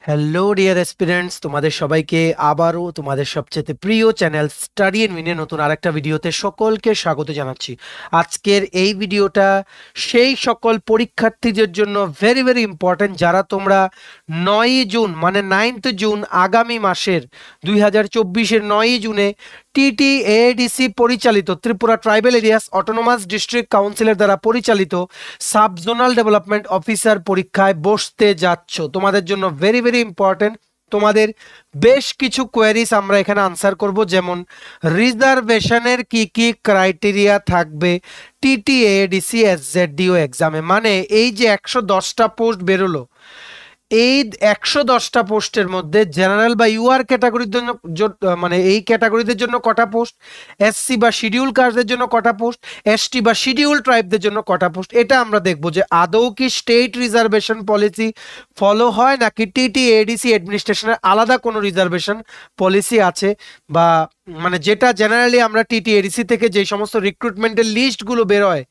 Hello dear aspirants, তোমাদের সবাইকে আবারও তোমাদের সবচেয়ে প্রিয় চ্যানেল স্টাডি এন্ড উইনে নতুন আরেকটা ভিডিওতে সকলকে স্বাগত জানাচ্ছি। আজকের এই ভিডিওটা সেই সকল পরীক্ষার্থীদের জন্য ভেরি ভেরি ইম্পর্ট্যান্ট যারা তোমরা 9ই জুন মানে 9th জুন আগামী মাসের 2024-এর 9ই জুনে টিটিএডিসি পরিচালিত Tripura tribal areas autonomous district কাউন্সিলের দ্বারা পরিচালিত সাব জোনাল ডেভেলপমেন্ট অফিসার পরীক্ষায় বসতে যাচ্ছ। তোমাদের জন্য ভেরি ভেরি ইম্পর্টেন্ট। তোমাদের বেশ কিছু কোয়েরিজ আমরা এখানে আনসার করব, যেমন রিজার্ভেশনের কি কি ক্রাইটেরিয়া থাকবে টিটিএডিসি এসজেডডিও এক্সামে। মানে এই যে 110টা পোস্ট বেরোলো, এই 110টা পোস্টের মধ্যে জেনারেল বা ইউআর ক্যাটাগরির জন্য মানে এই ক্যাটাগরিদের জন্য কটা পোস্ট, এসসি বা শিডিউল কাস্টদের জন্য কটা পোস্ট, এসটি বা শিডিউল ট্রাইবদের জন্য কটা পোস্ট, এটা আমরা দেখব যে আদৌ কি স্টেট রিজার্ভেশন পলিসি ফলো হয় নাকি টিটিএডিসি অ্যাডমিনিস্ট্রেশনের আলাদা কোনো রিজার্ভেশন পলিসি আছে, বা মানে যেটা জেনারেলি আমরা টিটিএডিসি থেকে যে সমস্ত রিক্রুটমেন্টের লিস্টগুলো বেরোয়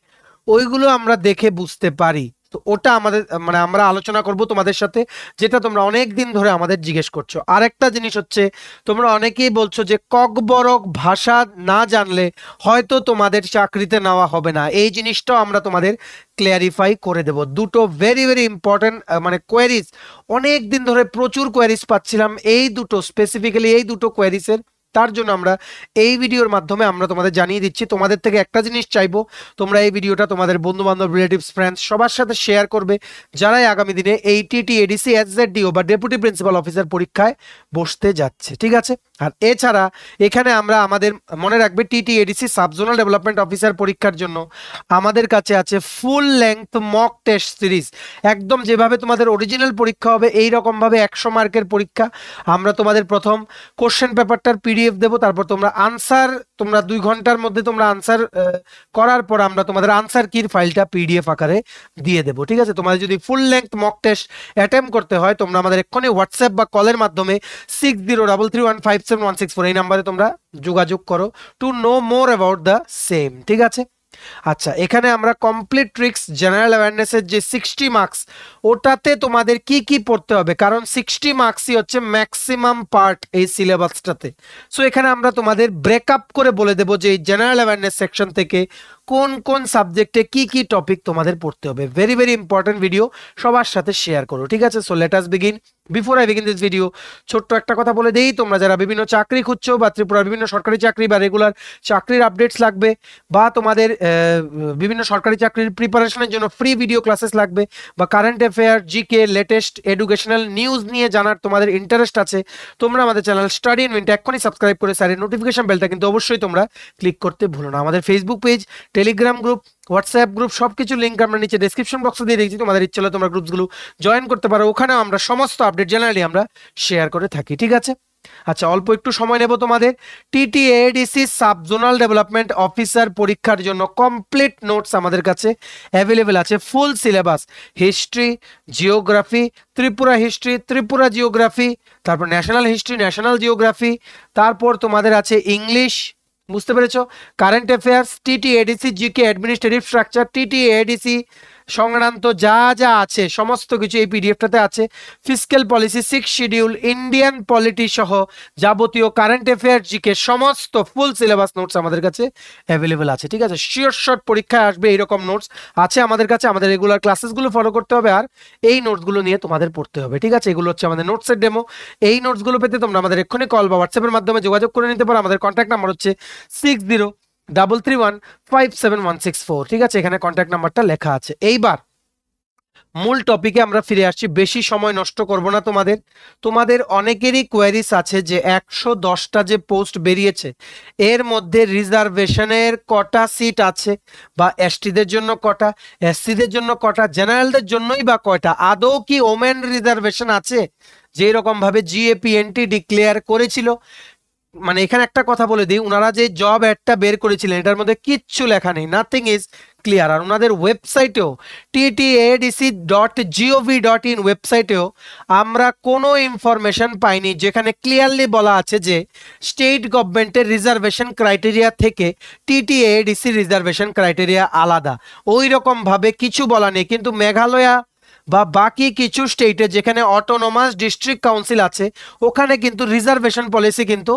ওইগুলো আমরা দেখে বুঝতে পারি। তো ওটা আমাদের মানে আমরা আলোচনা করব তোমাদের সাথে, যেটা তোমরা অনেক দিন ধরে আমাদের জিজ্ঞেস করছো। আরেকটা জিনিস হচ্ছে, তোমরা অনেকেই বলছো যে ককবরক ভাষা না জানলে হয়তো তোমাদের চাকরিতে নেওয়া হবে না। এই জিনিসটাও আমরা তোমাদের ক্লিয়ারিফাই করে দেব। দুটো ভেরি ভেরি ইম্পর্টেন্ট মানে কোয়েরিজ, অনেক দিন ধরে প্রচুর কোয়েরিজ পাচ্ছিলাম এই দুটো, স্পেসিফিক্যালি এই দুটো কোয়েরিজের। তার জন্য আমরা এই ভিডিওর মাধ্যমে আমরা তোমাদের জানিয়ে দিচ্ছি। তোমাদের থেকে একটা জিনিস চাইবো, তোমরা এই ভিডিওটা তোমাদের বন্ধু বান্ধব, রিলেটিভস, ফ্রেন্ডস সবার সাথে শেয়ার করবে যারাই আগামী দিনে এই টিটিএডিসি এসজেডডিও বা ডেপুটি প্রিন্সিপাল অফিসার পরীক্ষায় বসতে যাচ্ছে, ঠিক আছে। আর এছাড়া এখানে আমরা আমাদের মনে রাখবে টিটিএডিসি সাবজোনাল ডেভেলপমেন্ট অফিসার পরীক্ষার জন্য আমাদের কাছে আছে ফুল লেংথ মক টেস্ট সিরিজ। একদম যেভাবে তোমাদের অরিজিনাল পরীক্ষা হবে এই রকম ভাবে 100 মার্কের পরীক্ষা। আমরা তোমাদের প্রথম কোশ্চেন পেপারটার পিডিএফ দেবো, তারপর তোমরা আনসার, তোমরা 2 ঘন্টার মধ্যে তোমরা আনসার করার পর আমরা তোমাদের আনসার কির ফাইলটা পিডিএফ আকারে দিয়ে দেবো, ঠিক আছে। তোমাদের যদি ফুল লেংথ মক টেস্ট অ্যাটেম্প করতে হয় তোমরা আমাদের এক্ষুনি হোয়াটসঅ্যাপ বা কলের মাধ্যমে 6033157164 এই নাম্বারে তোমরা যোগাযোগ করো to know more about the same, ঠিক আছে। আচ্ছা, এখানে আমরা কমপ্লিট ট্রিক্স জেনারেল অ্যাওয়ারনেসের যে 60 মার্কস, ওটাতে তোমাদের কি কি পড়তে হবে, কারণ 60 মার্কসই হচ্ছে ম্যাক্সিমাম পার্ট এই সিলেবাসটাতে। সো এখানে আমরা তোমাদের ব্রেকআপ করে বলে দেবো যে এই জেনারেল অ্যাওয়ারনেস সেকশন থেকে কোন কোন সাবজেক্টে কি কি টপিক তোমাদের পড়তে হবে। ভেরি ভেরি ইম্পর্টেন্ট ভিডিও, সবার সাথে শেয়ার করো, ঠিক আছে। So let us begin. Before I begin this video, ছোট্ট একটা কথা বলে দেই, তোমরা যারা বিভিন্ন চাকরি খুঁজছো বা ত্রিপুরার বিভিন্ন সরকারি চাকরি বা রেগুলার চাকরির আপডেটস লাগবে, বা তোমাদের বিভিন্ন সরকারি চাকরির প্রিপারেশনের জন্য ফ্রি ভিডিও ক্লাসেস লাগবে, বা current affair, GK, latest educational news নিয়ে জানার তোমাদের ইন্টারেস্ট আছে, তোমরা আমাদের চ্যানেল স্টাডি ইন উইনটা এক্ষুনি সাবস্ক্রাইব করে স্যারের নোটিফিকেশন বেলটা কিন্তু অবশ্যই তোমরা ক্লিক করতে ভুলো না। আমাদের Facebook page, Telegram group, WhatsApp group সবকিছু লিঙ্ক আমরা নিচে ডেসক্রিপশন বক্সে দিয়ে রেখেছি। তোমাদের ইচ্ছে হলে তোমরা গ্রুপসগুলো জয়েন করতে পারো, ওখানে আমরা সমস্ত আপডেট জেনারেলি আমরা শেয়ার করে থাকি, ঠিক আছে। আচ্ছা, অল্প একটু সময় নেব। তোমাদের টিটিএডিসি সাবজোনাল ডেভেলপমেন্ট অফিসার পরীক্ষার জন্য কমপ্লিট নোটস আমাদের কাছে অ্যাভেলেবেল আছে। Full syllabus, history, geography, Tripura history, Tripura geography, তারপর ন্যাশনাল হিস্ট্রি, ন্যাশনাল জিওগ্রাফি, তারপর তোমাদের আছে ইংলিশ, বুঝতে পেরেছো, current affairs, TTADC GK, administrative structure, TTADC সংক্রান্ত যা যা আছে সমস্ত কিছু এই পিডিএফটাতে আছে। Fiscal policy, 6 schedule, Indian polity সহ যাবতীয় কারেন্ট অ্যাফেয়ার, জিকে সমস্ত ফুল সিলেবাস নোটস আমাদের কাছে অ্যাভেলেবেল আছে, ঠিক আছে। শিওর শর্ট পরীক্ষায় আসবে এইরকম নোটস আছে আমাদের কাছে। আমাদের রেগুলার ক্লাসেসগুলো ফলো করতে হবে আর এই নোটসগুলো নিয়ে তোমাদের পড়তে হবে, ঠিক আছে। এগুলো হচ্ছে আমাদের নোটসের ডেমো। এই নোটসগুলো পেতে তোমরা আমাদের এক্ষুনি কল বা হোয়াটসঅ্যাপের মাধ্যমে যোগাযোগ করে নিতে পারো। আমাদের কন্ট্যাক্ট নাম্বার হচ্ছে 6033157164, ঠিক আছে। এখানে কন্ট্যাক্ট নাম্বারটা লেখা আছে। এইবার মূল টপিকে আমরা ফিরে আসছি, বেশি সময় নষ্ট করব না। তোমাদের অনেকেরই কোয়েরিজ আছে যে 110টা যে পোস্ট বেরিয়েছে এর মধ্যে রিজার্ভেশনের কটা সিট আছে, বা এসটিদের জন্য কটা, এসসিদের জন্য কটা, জেনারেলদের জন্যই বা কয়টা, আদৌ কি ওমেন রিজার্ভেশন আছে যেই রকম ভাবে জিএপিএনটি ডিক্লেয়ার করেছিল। মানে এখানে একটা কথা বলে দিই, ওনারা যে জব অ্যাডটা বের করেছিলেন এটার মধ্যে কিচ্ছু লেখা নেই, নাথিং ইজ ক্লিয়ার। আর ওনাদের ওয়েবসাইটেও ttadc.gov.in ওয়েবসাইটেও আমরা কোনো ইনফরমেশন পাইনি যেখানে ক্লিয়ারলি বলা আছে যে স্টেট গভর্নমেন্টের রিজার্ভেশন ক্রাইটেরিয়া থেকে টিটিএডিসি রিজার্ভেশন ক্রাইটেরিয়া আলাদা। ওই রকম ভাবে কিছু বলা নেই। কিন্তু মেঘালয়া বা বাকি কিছু স্টেটে যেখানে অটোনোমাস ডিস্ট্রিক্ট কাউন্সিল আছে ওখানে কিন্তু রিজার্ভেশন পলিসি কিন্তু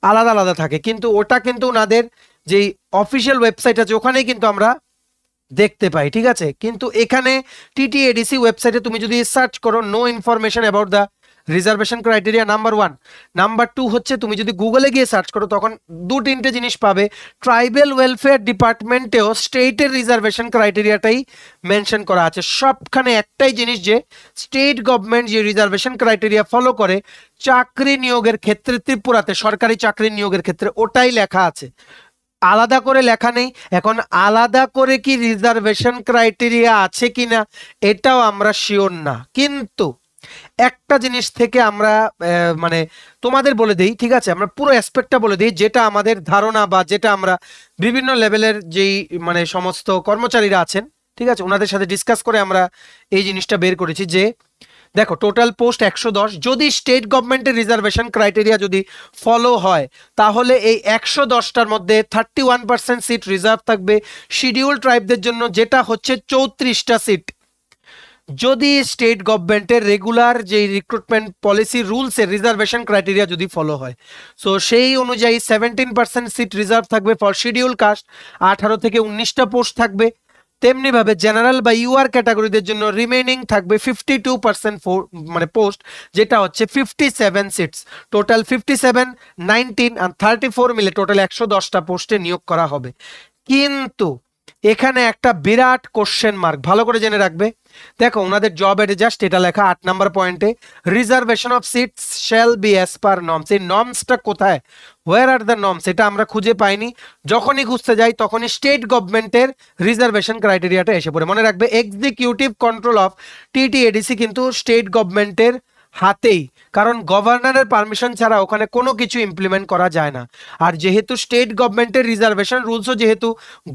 আলাদা আলাদা থাকে, কিন্তু ওটা কিন্তু ওনাদের যেই অফিসিয়াল ওয়েবসাইট আছে ওখানেই কিন্তু আমরা দেখতে পাই, ঠিক আছে। কিন্তু এখানে টিটিএডিসি ওয়েবসাইটে তুমি যদি সার্চ করো know information about the reservation criteria number 1, number 2 হচ্ছে তুমি যদি গুগলে গিয়ে সার্চ করো তখন 2-3টে জিনিস পাবে। ট্রাইবেল ওয়েলফেয়ার ডিপার্টমেন্টেও স্টেটের রিজার্ভেশন ক্রাইটেরিয়াটাই মেনশন করা আছে। সবখানে একটাই জিনিস যে স্টেট গভর্নমেন্ট যে রিজার্ভেশন ক্রাইটেরিয়া ফলো করে চাকরি নিয়োগের ক্ষেত্রে ত্রিপুরাতে সরকারি চাকরি নিয়োগের ক্ষেত্রে ওটাই লেখা আছে, আলাদা করে লেখা নেই। এখন আলাদা করে কি রিজার্ভেশন ক্রাইটেরিয়া আছে কিনা এটাও আমরা শিওর না, কিন্তু একটা জিনিস থেকে আমরা মানে তোমাদের বলে দিই, ঠিক আছে, আমরা পুরো অ্যাসপেক্টটা বলে দিই যেটা আমাদের ধারণা বা যেটা আমরা বিভিন্ন লেভেলের যেই মানে সমস্ত কর্মচারীরা আছেন, ঠিক আছে, ওনাদের সাথে ডিসকাস করে আমরা এই জিনিসটা বের করেছি যে দেখো টোটাল পোস্ট 110, যদি স্টেট গভর্নমেন্টের রিজার্ভেশন ক্রাইটেরিয়া যদি ফলো হয় তাহলে এই 110টার মধ্যে 31% সিট রিজার্ভ থাকবে শিডিউল ট্রাইবদের জন্য, যেটা হচ্ছে 34টা সিট। যদি স্টেট গভর্নমেন্টের রেগুলার যে রিক্রুটমেন্ট পলিসি রুলসের রিজার্ভেশন ক্রাইটেরিয়া যদি ফলো হয়, সো সেই অনুযায়ী 17% সিট রিজার্ভ থাকবে ফর শিডিউল কাস্ট, 18 থেকে 19টা পোস্ট থাকবে। তেমনিভাবে জেনারেল বা ইউআর ক্যাটাগরিদের জন্য রিমেইনিং থাকবে 52% মানে পোস্ট, যেটা হচ্ছে 57 সিটস। টোটাল 57, 19 আর 34 মিলে টোটাল 110টা পোস্টে নিয়োগ করা হবে। কিন্তু এখানে একটা বিরাট কোশ্চেন মার্ক, ভালো করে জেনে রাখবে। দেখো ওনাদের জব এডে জাস্ট এটা লেখা 8 নাম্বার পয়েন্টে, reservation of seats shall be as per norms. এই নর্মসটা কোথায়, হোয়ার আর দ্য নর্মস, এটা আমরা খুঁজে পাইনি। যখনই খুঁজতে যাই তখনই স্টেট গভর্নমেন্টের রিজার্ভেশন ক্রাইটেরিয়াটা এসে পড়ে। মনে রাখবে এক্সিকিউটিভ কন্ট্রোল অফ টিটিএডিসি কিন্তু স্টেট গভর্নমেন্টের হাতেই, কারণ গভর্নরের পারমিশন ছাড়া ওখানে কোনো কিছু ইমপ্লিমেন্ট করা যায় না। আর যেহেতু স্টেট গভর্নমেন্টের রিজার্ভেশন রুলসও যেহেতু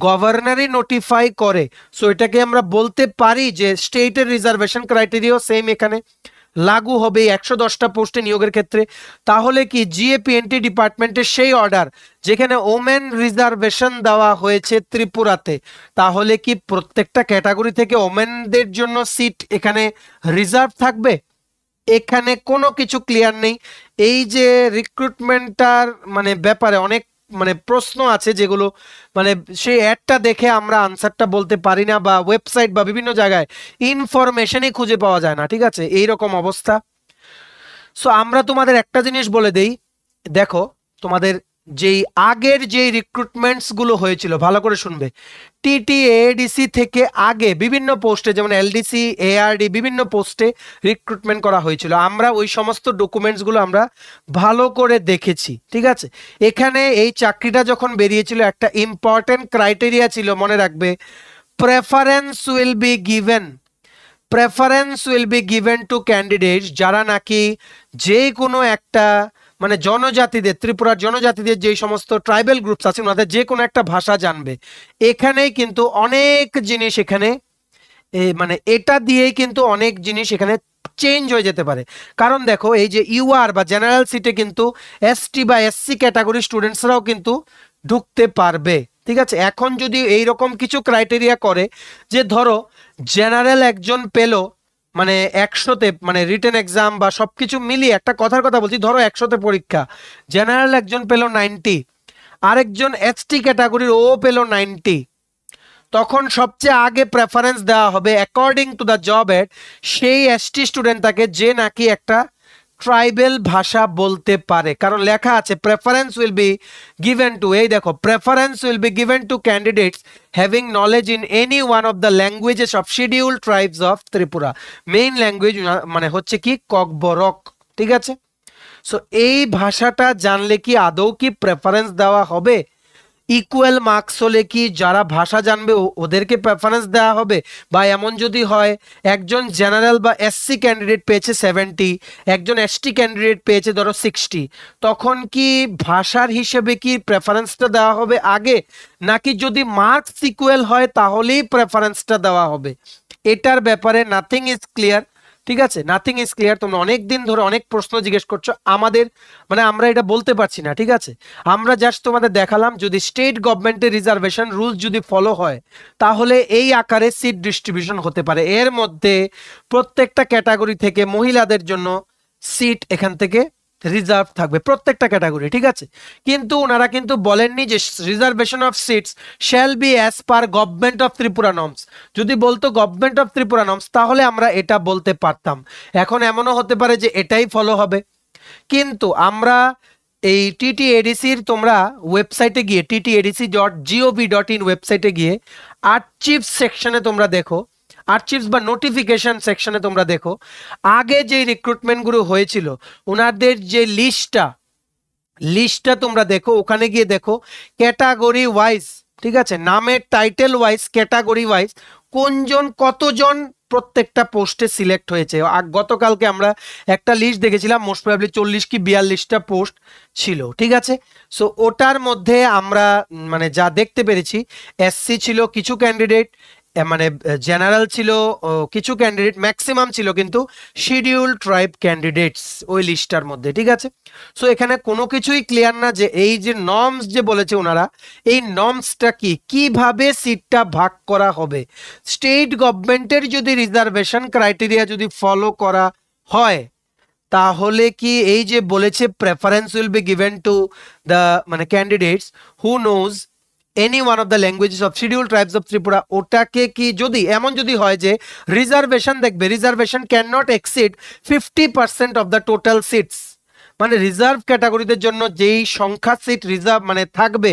গভর্নরই নোটিফাই করে, সো এটাকে আমরা বলতে পারি যে স্টেটের রিজার্ভেশন ক্রাইটেরিয়াও সেম এখানে লাগু হবে 110টা পোস্টে নিয়োগের ক্ষেত্রে। তাহলে কি জিএপিএনটি ডিপার্টমেন্টের সেই অর্ডার যেখানে ওমেন রিজার্ভেশন দেওয়া হয়েছে ত্রিপুরাতে, তাহলে কি প্রত্যেকটা ক্যাটাগরি থেকে ওমেনদের জন্য সিট এখানে রিজার্ভ থাকবে? এখানে কোনো কিছু ক্লিয়ার নেই। এই যে রিক্রুটমেন্টটার মানে ব্যাপারে অনেক মানে প্রশ্ন আছে যেগুলো মানে সেই অ্যাডটা দেখে আমরা আনসারটা বলতে পারি না, বা ওয়েবসাইট বা বিভিন্ন জায়গায় ইনফরমেশনই খুঁজে পাওয়া যায় না, ঠিক আছে, এই রকম অবস্থা। সো আমরা তোমাদের একটা জিনিস বলে দেই, দেখো তোমাদের যেই আগের যেই রিক্রুটমেন্টস গুলো হয়েছিল ভালো করে শুনবে, টিটিএডিসি থেকে আগে বিভিন্ন পোস্টে যেমন এলডিসি এআরডি বিভিন্ন পোস্টে রিক্রুটমেন্ট করা হয়েছিল। আমরা ওই সমস্ত ডকুমেন্টসগুলো আমরা ভালো করে দেখেছি, ঠিক আছে। এখানে এই চাকরিটা যখন বেরিয়েছিল একটা ইম্পর্টেন্ট ক্রাইটেরিয়া ছিল, মনে রাখবে, preference will be given, preference will be given two candidates যারা নাকি যে কোনো একটা মানে জনজাতিদের, ত্রিপুরার জনজাতিদের যেই সমস্ত ট্রাইবেল গ্রুপস আছে ওনাদের যে কোনো একটা ভাষা জানবে। এখানেই কিন্তু অনেক জিনিস এখানে মানে এটা দিয়েই কিন্তু অনেক জিনিস এখানে চেঞ্জ হয়ে যেতে পারে। কারণ দেখো এই যে ইউআর বা জেনারেল সিটে কিন্তু এসটি বা এসসি ক্যাটাগরি স্টুডেন্টসরাও কিন্তু ঢুকতে পারবে, ঠিক আছে। এখন যদি এইরকম কিছু ক্রাইটেরিয়া করে যে ধরো জেনারেল একজন পেলো মানে 100তে মানে রিটেন এক্সাম বা সবকিছু মিলিয়ে, একটা কথার কথা বলছি, ধরো 100তে পরীক্ষা, জেনারেল একজন পেলো 90, আরেকজন এসটি ক্যাটাগরির ও পেলো 90, তখন সবচেয়ে আগে প্রেফারেন্স দেওয়া হবে according to the job ad সেই এসটি স্টুডেন্টটাকে যে নাকি একটা ট্রাইবেল ভাষা বলতে পারে। কারণ লেখা আছে preference will be given two, এই দেখো, preference will be given two candidates having knowledge in any one of the languages of schedule tribes of Tripura. Main language মানে হচ্ছে কি ককবরক, ঠিক আছে। সো এই ভাষাটা জানলে কি আদৌ কি প্রেফারেন্স দেওয়া হবে? ইকুয়াল মার্কস হলে কি যারা ভাষা জানবে ওদেরকে প্রেফারেন্স দেওয়া হবে? বা এমন যদি হয় একজন জেনারেল বা এসসি ক্যান্ডিডেট পেয়েছে 70, একজন এসটি ক্যান্ডিডেট পেয়েছে ধরো 60, তখন কি ভাষার হিসেবে কি প্রেফারেন্সটা দেওয়া হবে আগে, নাকি যদি মার্কস ইকুয়াল হয় তাহলেই প্রেফারেন্সটা দেওয়া হবে? এটার ব্যাপারে নাথিং ইজ ক্লিয়ার। ঠিক আছে, নাথিং ইজ ক্লিয়ার। তোমরা অনেক দিন ধরে অনেক প্রশ্ন জিজ্ঞেস করছো, আমাদের মানে আমরা এটা বলতে পারছি না। ঠিক আছে, আমরা জাস্ট তোমাদের দেখালাম যদি স্টেট গভর্নমেন্টের রিজার্ভেশন রুলস যদি ফলো হয় তাহলে এই আকারে সিট ডিস্ট্রিবিউশন হতে পারে। এর মধ্যে প্রত্যেকটা ক্যাটাগরি থেকে মহিলাদের জন্য সিট এখান থেকে রিজার্ভ থাকবে প্রত্যেকটা ক্যাটাগরি। ঠিক আছে, কিন্তু ওনারা কিন্তু বলেননি যে reservation of seats shall be as per government of Tripura norms. যদি বলতো গভর্নমেন্ট অফ ত্রিপুরা নর্মস তাহলে আমরা এটা বলতে পারতাম। এখন এমনও হতে পারে যে এটাই ফলো হবে, কিন্তু আমরা এই টিটিএডিসির তোমরা ওয়েবসাইটে গিয়ে ttadc.gov.in ওয়েবসাইটে গিয়ে আর্চিভস সেকশনে তোমরা দেখো, আর্চিভস বা নোটিফিকেশন সেকশনে তোমরা দেখো আগে যে রিক্রুটমেন্টগুলো হয়েছিল ওনাদের যে লিস্টটা তোমরা দেখো, ওখানে গিয়ে দেখো ক্যাটাগরি ওয়াইজ, ঠিক আছে, নামের টাইটেল ওয়াইজ ক্যাটাগরি ওয়াইজ কোনজন কতজন প্রত্যেকটা পোস্টে সিলেক্ট হয়েছে। গতকালকে আমরা একটা লিস্ট দেখেছিলাম, মোস্ট প্রবাবলি 40 কি 42টা পোস্ট ছিল। ঠিক আছে, সো ওটার মধ্যে আমরা মানে যা দেখতে পেরেছি এসসি ছিল কিছু ক্যান্ডিডেট, মানে জেনারেল ছিল কিছু ক্যান্ডিডেট, ম্যাক্সিমাম ছিল কিন্তু শিডিউল ট্রাইব ক্যান্ডিডেটস ওই লিস্টটার মধ্যে। ঠিক আছে, সো এখানে কোনো কিছুই ক্লিয়ার না যে এই যে নর্মস যে বলেছে ওনারা, এই নর্মসটা কি, কিভাবে সিটটা ভাগ করা হবে। স্টেট গভর্নমেন্টের যদি রিজার্ভেশন ক্রাইটেরিয়া যদি ফলো করা হয় তাহলে কি এই যে বলেছে preference will be given to the মানে candidates who knows any one of the languages of scheduled tribes of Tripura, ওটাকে কি যদি এমন যদি হয় যে রিজার্ভেশন দেখবে reservation can not exceed 50% of the total seats, মানে রিজার্ভ ক্যাটাগরিদের জন্য যেই সংখ্যা সিট রিজার্ভ মানে থাকবে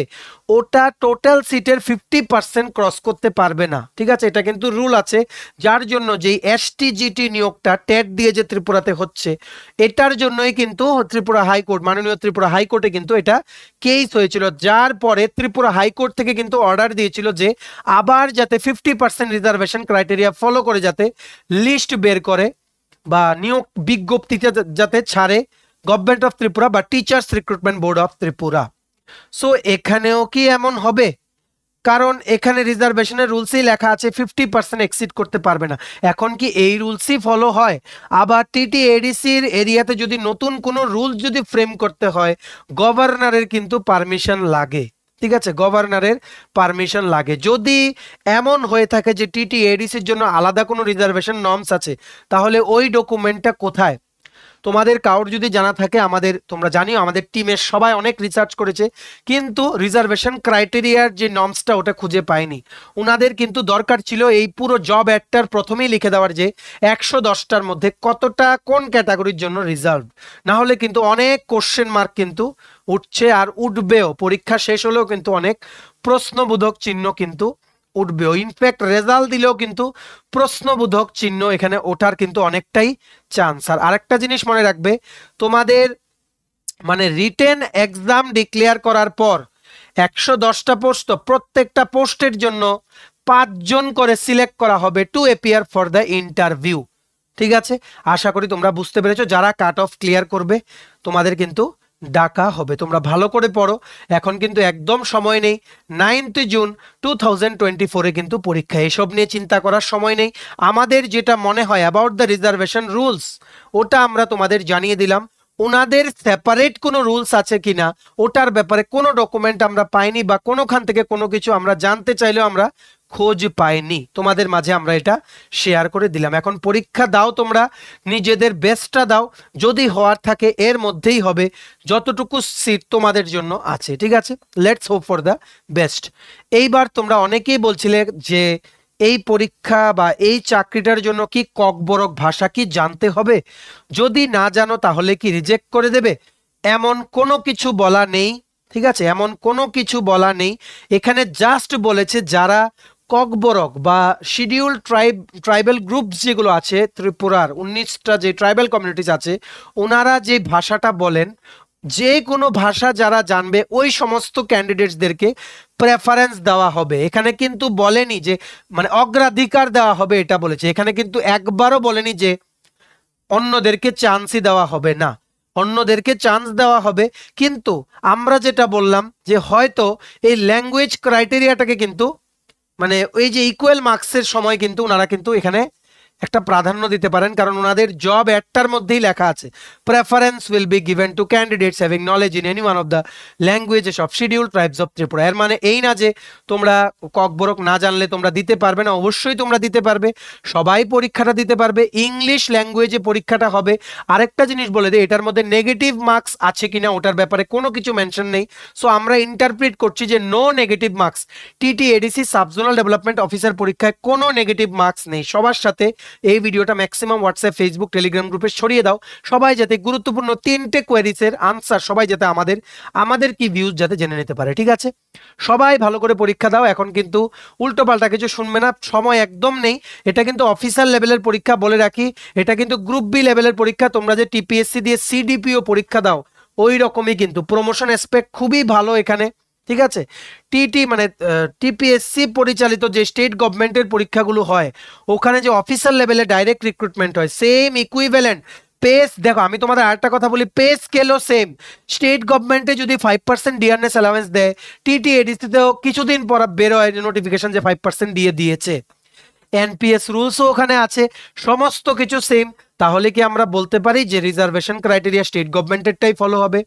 ওটা টোটাল সিটের 50% ক্রস করতে পারবে না। ঠিক আছে, এটা কিন্তু রুল আছে, যার জন্য যেই এসটিজিটি নিয়োগটা টেট দিয়ে যে ত্রিপুরাতে হচ্ছে এটার জন্যই কিন্তু ত্রিপুরা হাইকোর্ট, মাননীয় ত্রিপুরা হাইকোর্টে কিন্তু এটা কেস হয়েছিল, যার পরে ত্রিপুরা হাইকোর্ট থেকে কিন্তু অর্ডার দিয়েছিল যে আবার যাতে 50% রিজার্ভেশন ক্রাইটেরিয়া ফলো করে যাতে লিস্ট বের করে বা নিয়োগ বিজ্ঞপ্তিতে যাতে ছাড়ে গভর্নমেন্ট অফ ত্রিপুরা বা teachers recruitment board of Tripura. So এখানেও কি এমন হবে? কারণ এখানে রিজার্ভেশনের রুলসেই লেখা আছে 50% এক্সিড করতে পারবে না। এখন কি এই রুলসই ফলো হয়? আবার টিটিএডিসির এরিয়াতে যদি নতুন কোনো রুলস যদি ফ্রেম করতে হয় গভর্নরের কিন্তু পারমিশন লাগে। ঠিক আছে, গভর্নরের পারমিশন লাগে। যদি এমন হয়ে থাকে যে টিটিএডিসির জন্য আলাদা কোনো রিজার্ভেশন নর্মস আছে তাহলে ওই ডকুমেন্টটা কোথায়? তোমাদের কাউর যদি জানা থাকে আমাদের তোমরা জানিও, আমাদের টিমের সবাই অনেক রিসার্চ করেছে কিন্তু রিজার্ভেশন ক্রাইটেরিয়ার যে নর্মসটা ওটা খুঁজে পায়নি। ওনাদের কিন্তু দরকার ছিল এই পুরো জব অ্যাডটার প্রথমেই লিখে দেওয়ার যে 110টার মধ্যে কতটা কোন ক্যাটাগরির জন্য রিজার্ভ, না হলে কিন্তু অনেক কোশ্চেন মার্ক কিন্তু উঠছে আর উঠবেও, পরীক্ষা শেষ হলেও কিন্তু অনেক প্রশ্নবোধক চিহ্ন কিন্তু উঠবেও। ইনফ্যাক্ট রেজাল্ট দিলেও কিন্তু প্রশ্নবোধক চিহ্ন এখানে ওঠার কিন্তু অনেকটাই চান্স। আর আরেকটা জিনিস মনে রাখবে, তোমাদের মানে রিটেন এক্সাম ডিক্লেয়ার করার পর 110টা পোস্ট, তো প্রত্যেকটা পোস্টের জন্য 5 জন করে সিলেক্ট করা হবে to appear for the interview. ঠিক আছে, আশা করি তোমরা বুঝতে পেরেছো। যারা কাট অফ ক্লিয়ার করবে তোমাদের কিন্তু ডাকা হবে। তোমরা ভালো করে পড়ো, এখন কিন্তু একদম সময় নেই। 9th জুন 2024-এ কিন্তু পরীক্ষা, এসব নিয়ে চিন্তা করার সময় নেই। আমাদের যেটা মনে হয় অ্যাবাউট দ্য রিজার্ভেশন রুলস ওটা আমরা তোমাদের জানিয়ে দিলাম। ওনাদের সেপারেট কোনো রুলস আছে কিনা ওটার ব্যাপারে কোনো ডকুমেন্ট আমরা পাইনি বা কোনোখান থেকে কোনো কিছু আমরা জানতে চাইলেও আমরা খোঁজ পাইনি, তোমাদের মাঝে আমরা এটা শেয়ার করে দিলাম। এখন পরীক্ষা দাও, তোমরা নিজেদের বেস্টটা দাও, যদি হওয়ার থাকে এর মধ্যেই হবে যতটুকু সিট তোমাদের জন্য আছে। ঠিক আছে, let's hope for the best. এইবার তোমরা অনেকেই বলছিলে যে এই পরীক্ষা বা এই চাকরিটার জন্য কি ককবরক ভাষা কি জানতে হবে, যদি না জানো তাহলে কি রিজেক্ট করে দেবে? এমন কোনো কিছু বলা নেই। ঠিক আছে, এমন কোনো কিছু বলা নেই। এখানে জাস্ট বলেছে যারা ককবরক বা শিডিউল ট্রাইবাল গ্রুপ যেগুলো আছে ত্রিপুরার 19টা যে ট্রাইবাল কমিউনিটিস আছে ওনারা যে ভাষাটা বলেন, যে কোনো ভাষা যারা জানবে ওই সমস্ত ক্যান্ডিডেটসদেরকে প্রেফারেন্স দেওয়া হবে। এখানে কিন্তু বলেনি যে মানে অগ্রাধিকার দেওয়া হবে, এটা বলেছে। এখানে কিন্তু একবারও বলেনি যে অন্যদেরকে চান্সই দেওয়া হবে না, অন্যদেরকে চান্স দেওয়া হবে। কিন্তু আমরা যেটা বললাম যে হয়তো এই ল্যাঙ্গুয়েজ ক্রাইটেরিয়াটাকে কিন্তু মানে ওই যে ইকুয়াল মার্কসের সময় কিন্তু ওনারা কিন্তু এখানে একটা প্রাধান্য দিতে পারেন, কারণ ওনাদের জব অ্যাডটার মধ্যেই লেখা আছে preference will be given two candidates having knowledge in any one of the languages of schedule tribes of Tripura. এর মানে এই না যে তোমরা ককবরক না জানলে তোমরা দিতে পারবে না, অবশ্যই তোমরা দিতে পারবে, সবাই পরীক্ষাটা দিতে পারবে। ইংলিশ ল্যাঙ্গুয়েজে পরীক্ষাটা হবে। আরেকটা জিনিস বলে দিই, এটার মধ্যে নেগেটিভ মার্কস আছে কিনা ওটার ব্যাপারে কোনো কিছু মেনশন নেই। সো আমরা ইন্টারপ্রিট করছি যে no negative marks. TT ADC subzonal development officer পরীক্ষায় কোনো নেগেটিভ মার্কস নেই। সবার সাথে এই ভিডিওটা ম্যাক্সিমাম হোয়াটসঅ্যাপ, ফেসবুক, টেলিগ্রাম গ্রুপে ছড়িয়ে দাও, সবাই যাতে গুরুত্বপূর্ণ 3টে কোয়েরিজের আনসার সবাই যাতে আমাদের কি ভিউজ যাতে জেনে নিতে পারে। ঠিক আছে, সবাই ভালো করে পরীক্ষা দাও। এখন কিন্তু উল্টো পাল্টা কিছু শুনবে না, সময় একদম নেই। এটা কিন্তু অফিসার লেভেলের পরীক্ষা, বলে রাখি, এটা কিন্তু গ্রুপ বি লেভেলের পরীক্ষা। তোমরা যে টিপিএসসি দিয়ে সিডিপিও পরীক্ষা দাও ওই রকমই, কিন্তু প্রমোশন এসপেক্ট খুবই ভালো এখানে। ঠিক আছে, টিপিএসসি পরিচালিত যে স্টেট গভর্নমেন্টের পরীক্ষাগুলো হয় ওখানে যে অফিসার লেভেলে ডাইরেক্ট রিক্রুটমেন্ট হয়, সেম ইকুইভ্যালেন্ট পেস। দেখো আমি তোমাদের আরেকটা কথা বলি, পে স্কেলও সেম। স্টেট গভর্নমেন্টে যদি 5% ডিয়ারনেস অ্যালাউন্স দেয়, টিটিএডিসিতেও কিছুদিন পর বের হয় নোটিফিকেশন যে 5% দিয়ে দিয়েছে। এনপিএস রুলসও ওখানে আছে, সমস্ত কিছু সেম। তাহলে কি আমরা বলতে পারি যে রিজার্ভেশন ক্রাইটেরিয়া স্টেট গভর্নমেন্টেরটাই ফলো হবে?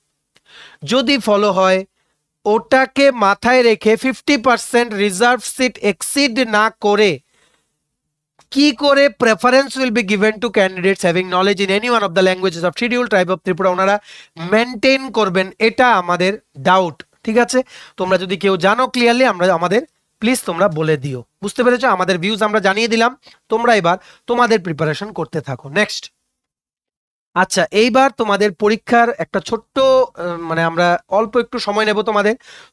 যদি ফলো হয়, ওটাকে মাথায় রেখে 50% রিজার্ভ সিট এক্সিড না করে কি করে preference will be given two candidates having knowledge in any one of the languages of schedule tribe of Tripura ওনারা মেনটেন করবেন, এটা আমাদের ডাউট। ঠিক আছে, তোমরা যদি কেউ জানো ক্লিয়ারলি আমাদের প্লিজ তোমরা বলে দিও। বুঝতে পেরেছো? আমাদের ভিউজ আমরা জানিয়ে দিলাম, তোমরা এবার তোমাদের প্রিপারেশন করতে থাকো। নেক্সট, আচ্ছা এইবার তোমাদের পরীক্ষার একটা ছোট্ট মানে আমরা অল্প একটু সময় নেব।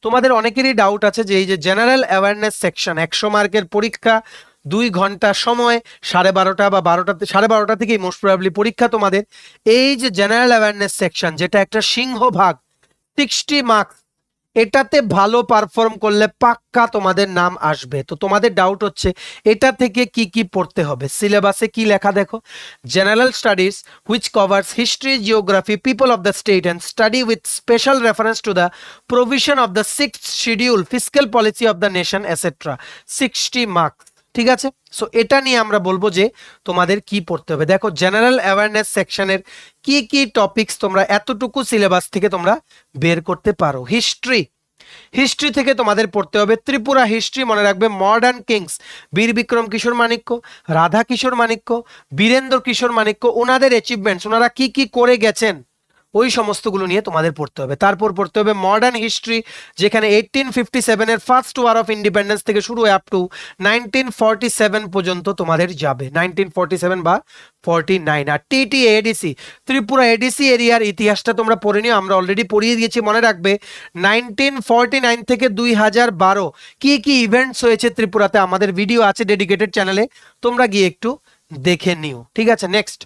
তোমাদের অনেকেরই ডাউট আছে যে এই যে জেনারেল অ্যাওয়ারনেস সেকশন 100 মার্কের পরীক্ষা, 2 ঘন্টা সময়, 12:30 বা 12:30 থেকেই মোস্ট প্রবাবলি পরীক্ষা তোমাদের। এই যে জেনারেল অ্যাওয়ারনেস সেকশন, যেটা একটা সিংহভাগ 60 মার্কস, এটাতে ভালো পারফর্ম করলে পাক্কা তোমাদের নাম আসবে। তো তোমাদের ডাউট হচ্ছে এটা থেকে কি কি পড়তে হবে, সিলেবাসে কি লেখা দেখো। General studies which covers history, geography, people of the state and study with special reference to the provision of the 6th schedule, fiscal policy of the nation etcetera, 60 marks. ঠিক আছে, সো এটা নিয়ে আমরা বলবো যে তোমাদের কি পড়তে হবে। দেখো জেনারেল অ্যাওয়ারনেস সেকশনের কি কি টপিকস তোমরা এতটুকু সিলেবাস থেকে তোমরা বের করতে পারো। হিস্ট্রি থেকে তোমাদের পড়তে হবে ত্রিপুরা হিস্ট্রি, মনে রাখবে মডার্ন কিংস, বীর বিক্রম কিশোর মাণিক্য, রাধা কিশোর মাণিক্য, বীরেন্দ্র কিশোর মাণিক্য, ওনাদের অ্যাচিভমেন্টস, ওনারা কি কি করে গেছেন, ওই সমস্তগুলো নিয়ে তোমাদের পড়তে হবে। তারপর পড়তে হবে মডার্ন হিস্ট্রি, যেখানে 1857 এর ফার্স্ট ওয়ার অফ ইন্ডিপেন্ডেন্স থেকে শুরু হয়ে আপ টু 1947 পর্যন্ত তোমাদের যাবে, 1947 বা 49। আর টিটি এডিসি, ত্রিপুরা এডিসি এরিয়ার ইতিহাসটা তোমরা পড়ে নিও, আমরা অলরেডি পড়িয়ে দিয়েছি। মনে রাখবে 1949 থেকে 2012 কি কি ইভেন্টস হয়েছে ত্রিপুরাতে, আমাদের ভিডিও আছে ডেডিকেটেড চ্যানেলে, তোমরা গিয়ে একটু দেখে নিও। ঠিক আছে, নেক্সট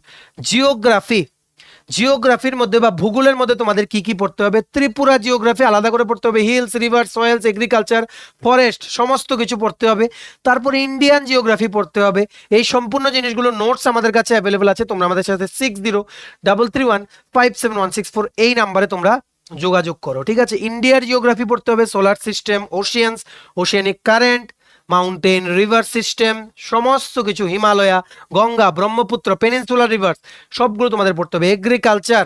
জিওগ্রাফির মধ্যে বা ভূগোলের মধ্যে তোমাদের কি কি পড়তে হবে। ত্রিপুরা জিওগ্রাফি আলাদা করে পড়তে হবে, hills, river, soil's, agriculture, forest, সমস্ত কিছু পড়তে হবে। তারপর ইন্ডিয়ান জিওগ্রাফি পড়তে হবে। এই সম্পূর্ণ জিনিসগুলো নোটস আমাদের কাছে অ্যাভেলেবল আছে, তোমরা আমাদের সাথে 6033157164 এই নাম্বারে তোমরা যোগাযোগ করো। ঠিক আছে, ইন্ডিয়ার জিওগ্রাফি পড়তে হবে, solar system, oceans, oceanic current, mountain, river system, সমস্ত কিছু, হিমালয়া, গঙ্গা, ব্রহ্মপুত্র, পেনিনসুলার রিভার, সবগুলো তোমাদের পড়তে হবে। এগ্রিকালচার,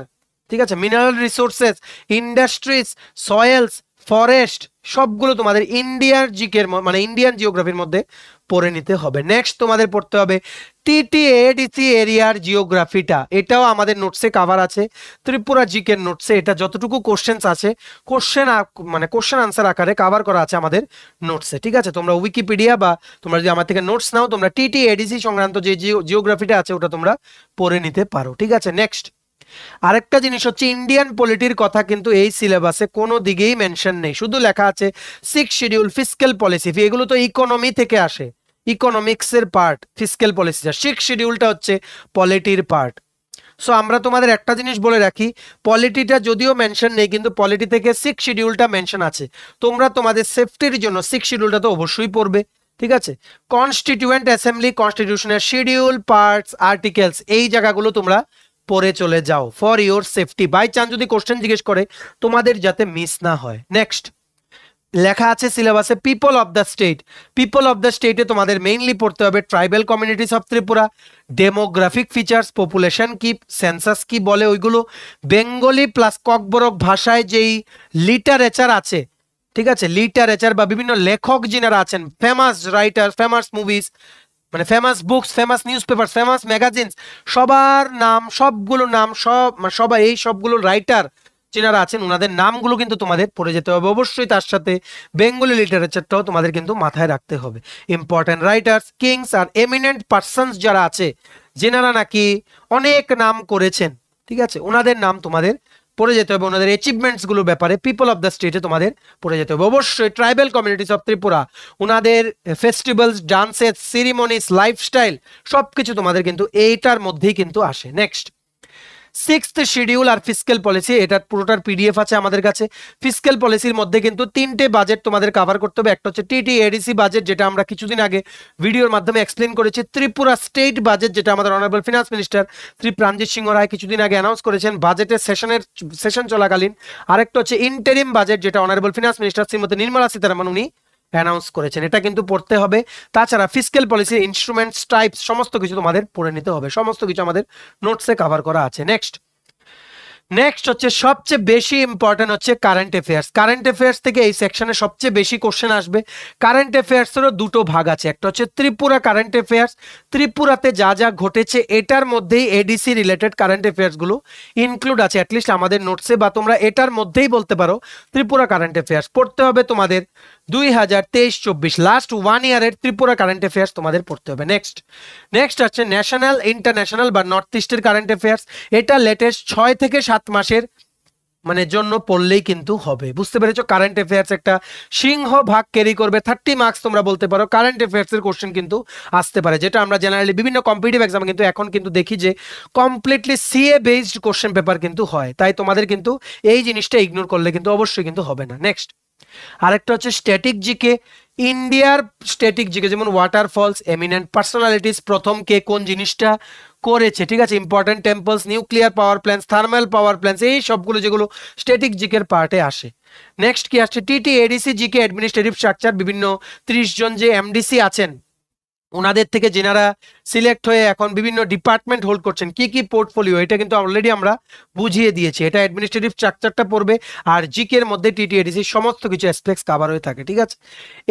ঠিক আছে, mineral resources, industries, soils, forest, সবগুলো তোমাদের ইন্ডিয়ার জিকের মানে ইন্ডিয়ান জিওগ্রাফির মধ্যে পড়ে নিতে হবে। নেক্সট তোমাদের পড়তে হবে টিটিএডিসি এরিয়ার জিওগ্রাফিটা, এটাও আমাদের নোটসে কাভার আছে, ত্রিপুরা জিকের নোটসে এটা যতটুকু কোশ্চেন্স আছে কোশ্চেন আনসার আকারে কাভার করা আছে আমাদের নোটসে। ঠিক আছে, তোমরা উইকিপিডিয়া বা তোমরা যদি আমার থেকে নোটস নাও, তোমরা টিটিএডিসি সংক্রান্ত যে জিওগ্রাফিটা আছে ওটা তোমরা পড়ে নিতে পারো। ঠিক আছে, নেক্সট আরেকটা জিনিস হচ্ছে ইন্ডিয়ান পলিটির কথা কিন্তু এই সিলেবাসে কোনো দিকেই মেনশন নেই, শুধু লেখা আছে 6th শিডিউল, ফিসক্যাল পলিসি। এগুলো তো ইকোনমি থেকে আসে, ইকোনমিক্সের পার্ট ফিসক্যাল পলিসিটা, 6th শিডিউলটা হচ্ছে পলিটির পার্ট। সো আমরা তোমাদের একটা জিনিস বলে রাখি, পলিটিটা যদিও মেনশন নেই কিন্তু পলিটি থেকে 6th শিডিউলটা মেনশন আছে। তোমরা তোমাদের সেফটির জন্য 6th শিডিউলটা তো অবশ্যই পড়বে। ঠিক আছে, কনস্টিটিউয়েন্ট অ্যাসেম্বলি, কনস্টিটিউশনের শিডিউল, পার্টস, আর্টিকেলস, এই জায়গাগুলো তোমরা পড়ে চলে যাও for your safety, by chance যদি কোশ্চেন জিজ্ঞেস করে তোমাদের যাতে মিস না হয়। নেক্সট লেখা আছে সিলেবাসে people of the state. People of the স্টেটে তোমাদের মেইনলি পড়তে হবে tribal communities of Tripura, demographic features, population কি, সেন্সাস কি বলে ওইগুলো, বেঙ্গলি প্লাস ককবরক ভাষায় যেই লিটারেচার আছে, ঠিক আছে, লিটারেচার বা বিভিন্ন লেখক যিনারা আছেন, ফেমাস রাইটার, ফেমাস মুভিজ, মানে famous books, famous news paper, famous magazines, সবার নাম, সবগুলো নাম, সবাই এই সবগুলো রাইটার যিনারা আছেন ওনাদের নামগুলো কিন্তু তোমাদের পড়ে যেতে হবে অবশ্যই। তার সাথে বেঙ্গলি লিটারেচারটাও তোমাদের কিন্তু মাথায় রাখতে হবে। ইম্পর্টেন্ট রাইটার্স, কিংস আর এমিনেন্ট পার্সনস যারা আছে, যেনারা নাকি অনেক নাম করেছেন, ঠিক আছে, ওনাদের নাম তোমাদের পড়ে যেতে হবে, ওনাদের অ্যাচিভমেন্টস গুলোর ব্যাপারে পিপল অফ দ্য স্টেটে তোমাদের পড়ে যেতে হবে অবশ্যই। ট্রাইবাল কমিউনিটিস অফ ত্রিপুরা, ওনাদের ফেস্টিভ্যালস, ডান্সেস, সিরিমনিস, লাইফস্টাইল সবকিছু তোমাদের কিন্তু এইটার মধ্যেই কিন্তু আসে। নেক্সট, সিক্সথ শিডিউল আর ফিসক্যাল পলিসি, এটা পুরোটার পিডিএফ আছে আমাদের কাছে। ফিসক্যাল পলিসির মধ্যে কিন্তু তিনটে বাজেট তোমাদের কভার করতে হবে। একটা হচ্ছে টিটিএডিসি বাজেট, যেটা আমরা কিছুদিন আগে ভিডিওর মাধ্যমে এক্সপ্লেন করেছি। ত্রিপুরা স্টেট বাজেট, যেটা আমাদের honourable finance minister Shri Pranjit Singha Roy কিছুদিন আগে অ্যানাউন্স করেছেন বাজেটের সেশন চলাকালীন। আরেকটা হচ্ছে ইন্টারিম বাজেট, যেটা honourable finance minister Shrimati Nirmala Sitharaman উনি অ্যানাউন্স করেছেন, এটা কিন্তু পড়তে হবে। তাছাড়া ফিসক্যাল পলিসির ইনস্ট্রুমেন্টস, টাইপস সমস্ত কিছু তোমাদের পড়ে নিতে হবে, সমস্ত কিছু আমাদের নোটসে কভার করা আছে। নেক্সট হচ্ছে সবচেয়ে বেশি ইম্পর্টেন্ট হচ্ছে কারেন্ট অ্যাফেয়ার্স। কারেন্ট অ্যাফেয়ার্স থেকে এই সেকশনে সবচেয়ে বেশি কোশ্চেন আসবে। কারেন্ট অ্যাফেয়ার্সেরও দুটো ভাগ আছে, একটা হচ্ছে ত্রিপুরা কারেন্ট অ্যাফেয়ার্স, ত্রিপুরাতে যা যা ঘটেছে এটার মধ্যেই এডিসি রিলেটেড কারেন্ট অ্যাফেয়ার্সগুলো ইনক্লুড আছে অ্যাটলিস্ট আমাদের নোটসে, বা তোমরা এটার মধ্যেই বলতে পারো ত্রিপুরা কারেন্ট অ্যাফেয়ার্স। পড়তে হবে তোমাদের 2023-24 লাস্ট 1 ইয়ারের ত্রিপুরা কারেন্ট অ্যাফেয়ার্স তোমাদের পড়তে হবে। নেক্সট আছে ন্যাশনাল, ইন্টারন্যাশনাল বা নর্থ ইস্টের কারেন্ট অ্যাফেয়ার্স। এটা লেটেস্ট 6 থেকে 7 মাসের মানে জন্য পড়লেই কিন্তু হবে। বুঝতে পেরেছো, কারেন্ট অ্যাফেয়ার্স একটা সিংহ ভাগ ক্যারি করবে, 30 মার্কস তোমরা বলতে পারো কারেন্ট অ্যাফেয়ার্স এর কোশ্চেন কিন্তু আসতে পারে, যেটা আমরা জেনারেলি বিভিন্ন কম্পিটিটিভ এক্সামে কিন্তু এখন কিন্তু দেখি যে completely CA based question paper কিন্তু হয়, তাই তোমাদের কিন্তু এই জিনিসটা ইগনোর করলে কিন্তু অবশ্যই কিন্তু হবে না। নেক্সট, আরেকটা হচ্ছে স্ট্যাটিক জিকে। ইন্ডিয়ার স্ট্যাটিক জিকে, যেমন ওয়াটারফলস, এমিনেন্ট পার্সোনালিটিস, প্রথম কে কোন জিনিসটা করেছে, ঠিক আছে, important temples, nuclear power plants, thermal power plants, এই সবগুলো যেগুলো স্ট্যাটিক জিকের পার্টে আসে। নেক্সট কি আসছে, টিটিএডিসি জিকে, অ্যাডমিনিস্ট্রেটিভ স্ট্রাকচার, বিভিন্ন 30 জন যে এমডিসি আছেন ওনাদের থেকে যেনারা সিলেক্ট হয়ে এখন বিভিন্ন ডিপার্টমেন্ট হোল্ড করছেন, কি কি পোর্টফোলিও, এটা কিন্তু অলরেডি আমরা বুঝিয়ে দিয়েছি। এটা অ্যাডমিনিস্ট্রেটিভ স্ট্রাকচারটা পড়বে, আর জিকের মধ্যে টিটিএডিসি সমস্ত কিছু অ্যাসপেক্টস কভার হয়ে থাকে, ঠিক আছে।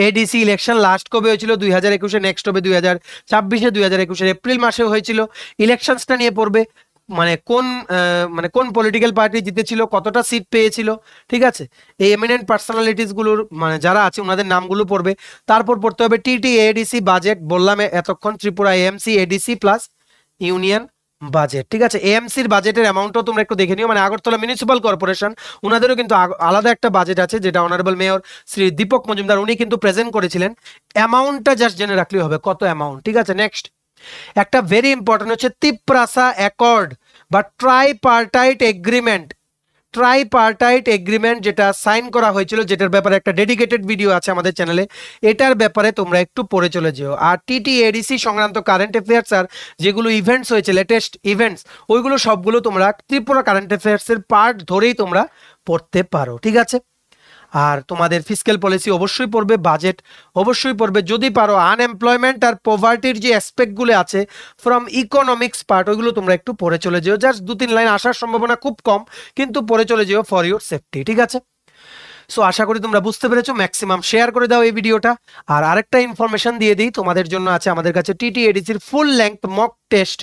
এডিসি ইলেকশন লাস্ট কবে হয়েছিল, 2021-এ, নেক্সট হবে 2026-এ, 2021-এর এপ্রিল মাসে হয়েছিল। ইলেকশনসটা নিয়ে পড়বে, মানে কোন পলিটিক্যাল পার্টি জিতেছিল, কতটা সিট পেয়েছিল, ঠিক আছে, এই এমিনেন্ট পার্সোনালিটিস গুলোর মানে যারা আছে ওনাদের নামগুলো পড়বে। তারপর পড়তে হবে টিটিএডিসি বাজেট, বললাম এতক্ষণ, Tripura AMC, ADC plus union budget, ঠিক আছে। এএমসির বাজেটের অ্যামাউন্টও তোমরা একটু দেখে নিও, মানে আগরতলা মিউনিসিপাল কর্পোরেশন ওনাদেরও কিন্তু আলাদা একটা বাজেট আছে, যেটা অনারেবল মেয়র শ্রী দীপক মজুমদার উনি কিন্তু প্রেজেন্ট করেছিলেন। অ্যামাউন্টটা জাস্ট জেনে রাখলেই হবে কত অ্যামাউন্ট, ঠিক আছে। নেক্সট, একটা ভেরি ইম্পর্টেন্ট হচ্ছে তিপ্রাসা অ্যাকর্ড বা ট্রাইপার্টাইট এগ্রিমেন্ট, যেটা সাইন করা হয়েছিল, যেটার ব্যাপারে একটা ডেডিকেটেড ভিডিও আছে আমাদের চ্যানেলে, এটার ব্যাপারে তোমরা একটু পড়ে চলে যেও। আর টিটিএডিসি সংক্রান্ত কারেন্ট অ্যাফেয়ার্স আর যেগুলো ইভেন্টস হয়েছে, লেটেস্ট ইভেন্টস, ওইগুলো সবগুলো তোমরা ত্রিপুরা কারেন্ট অ্যাফেয়ার্সের পার্ট ধরেই তোমরা পড়তে পারো, ঠিক আছে। আর তোমাদের ফিসক্যাল পলিসি অবশ্যই পড়বে, বাজেট অবশ্যই পড়বে, যদি পারো আনএমপ্লয়মেন্ট আর পভার্টির যে অ্যাসপেক্টগুলো আছে ফ্রম ইকোনমিক্স পার্ট, ওইগুলো তোমরা একটু পড়ে চলে যেও, জাস্ট 2-3 লাইন আসার সম্ভাবনা খুব কম, কিন্তু পড়ে চলে যেও ফর ইউর সেফটি, ঠিক আছে। সো আশা করি তোমরা বুঝতে পেরেছো, ম্যাক্সিমাম শেয়ার করে দাও এই ভিডিওটা। আর আরেকটা ইনফরমেশন দিয়ে দিই, তোমাদের জন্য আছে আমাদের কাছে টিটিএডিসির ফুল লেংথ মক টেস্ট।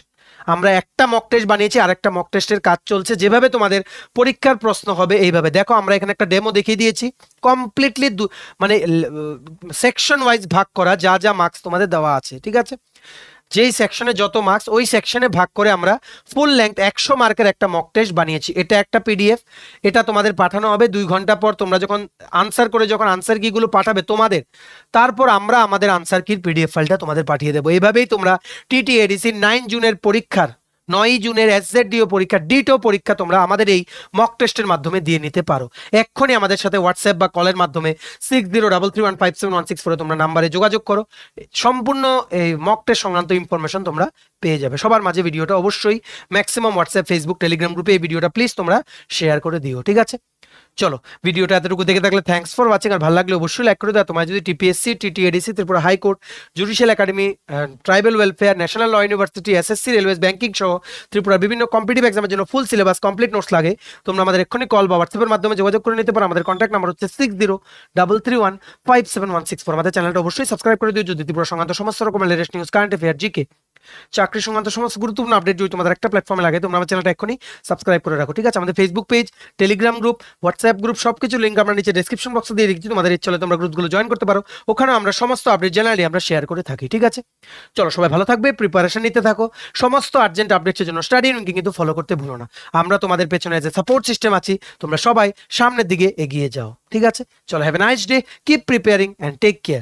আমরা একটা মক টেস্ট বানিয়েছি, আর একটা মক টেস্টের কাজ চলছে, যেভাবে তোমাদের পরীক্ষার প্রশ্ন হবে এইভাবে। দেখো আমরা এখানে একটা ডেমো দেখিয়ে দিয়েছি, কমপ্লিটলি মানে সেকশন ওয়াইজ ভাগ করা, যা যা মার্কস তোমাদের দেওয়া আছে, ঠিক আছে, যেই সেকশনে যত মার্কস ওই সেকশনে ভাগ করে আমরা ফুল লেংথ 100 মার্কের একটা মক টেস্ট বানিয়েছি। এটা একটা পিডিএফ, এটা তোমাদের পাঠানো হবে 2 ঘন্টা পর, তোমরা যখন আনসার করে যখন আনসার কিগুলো পাঠাবে তোমাদের, তারপর আমরা আমাদের আনসার কির পিডিএফ ফাইলটা তোমাদের পাঠিয়ে দেবো। এইভাবেই তোমরা টিটিএডিসি 9 জুনের পরীক্ষার, 9 জুনের এসজেডডিও পরীক্ষা, ডিটো পরীক্ষা তোমরা আমাদের এই মক টেস্টের মাধ্যমে দিয়ে নিতে পারো। এক্ষুনি আমাদের সাথে হোয়াটসঅ্যাপ বা কলের মাধ্যমে 6033157164 তোমরা নাম্বারে যোগাযোগ করো, সম্পূর্ণ এই মক টেস্ট সংক্রান্ত ইনফরমেশন তোমরা পেয়ে যাবে। সবার মাঝে ভিডিওটা অবশ্যই ম্যাক্সিমাম হোয়াটসঅ্যাপ, ফেসবুক, টেলিগ্রাম গ্রুপে এই ভিডিওটা প্লিজ তোমরা শেয়ার করে দিও, ঠিক আছে। চলো, ভিডিওটা এতটুকু দেখে থাকলে থ্যাঙ্কস ফর ওয়াচিং। আর ভালো লাগলে অবশ্যই লাইক করে দাও। তোমার যদি TPSC, TTADC, Tripura high court, judicial academy, tribal welfare, national law university, SSC, railways, banking সহ ত্রিপুরার বিভিন্ন কম্পিটিটিভ এক্সামের জন্য ফুল সিলেবাস কমপ্লিট নোটস লাগে, তোমরা আমাদের এক্ষুনি কল বা হোয়াটসঅ্যাপের মাধ্যমে যোগাযোগ করে নিতে পারো। আমাদের কন্ট্যাক্ট নাম্বার হচ্ছে 6033157164। আমাদের চ্যানেলটা অবশ্যই সাবস্ক্রাইব করে দিও যদি ত্রিপুরা সংক্রান্ত সমস্ত রকমের latest news, current affair, GK, চাকরি সংক্রান্ত সমস্ত গুরুত্বপূর্ণ আপডেট যদি তোমাদের একটা প্ল্যাটফর্মে লাগে, তোমরা আমার চ্যানেলটা এখনই সাবস্ক্রাইব করে রাখো, ঠিক আছে? আমাদের Facebook page, Telegram group, WhatsApp group সবকিছু লিঙ্ক আমরা নিচে ডেসক্রিপশন বক্সে দিয়ে রেখেছি। তোমাদের ইচ্ছে হলে তোমরা গ্রুপগুলো জয়েন করতে পারো, ওখানে আমরা সমস্ত আপডেট জেনারেলি আমরা শেয়ার করে থাকি, ঠিক আছে? চলো, সবাই ভালো থাকবে, প্রিপারেশন নিতে থাকো, সমস্ত আর্জেন্ট আপডেটসের জন্য স্টাডি ইউনিয়নকে কিন্তু ফলো করতে ভুলো না। আমরা তোমাদের পেছনে যে সাপোর্ট সিস্টেম আছি, তোমরা সবাই সামনের দিকে এগিয়ে যাও, ঠিক আছে? চলো, have a nice day, keep preparing and take care.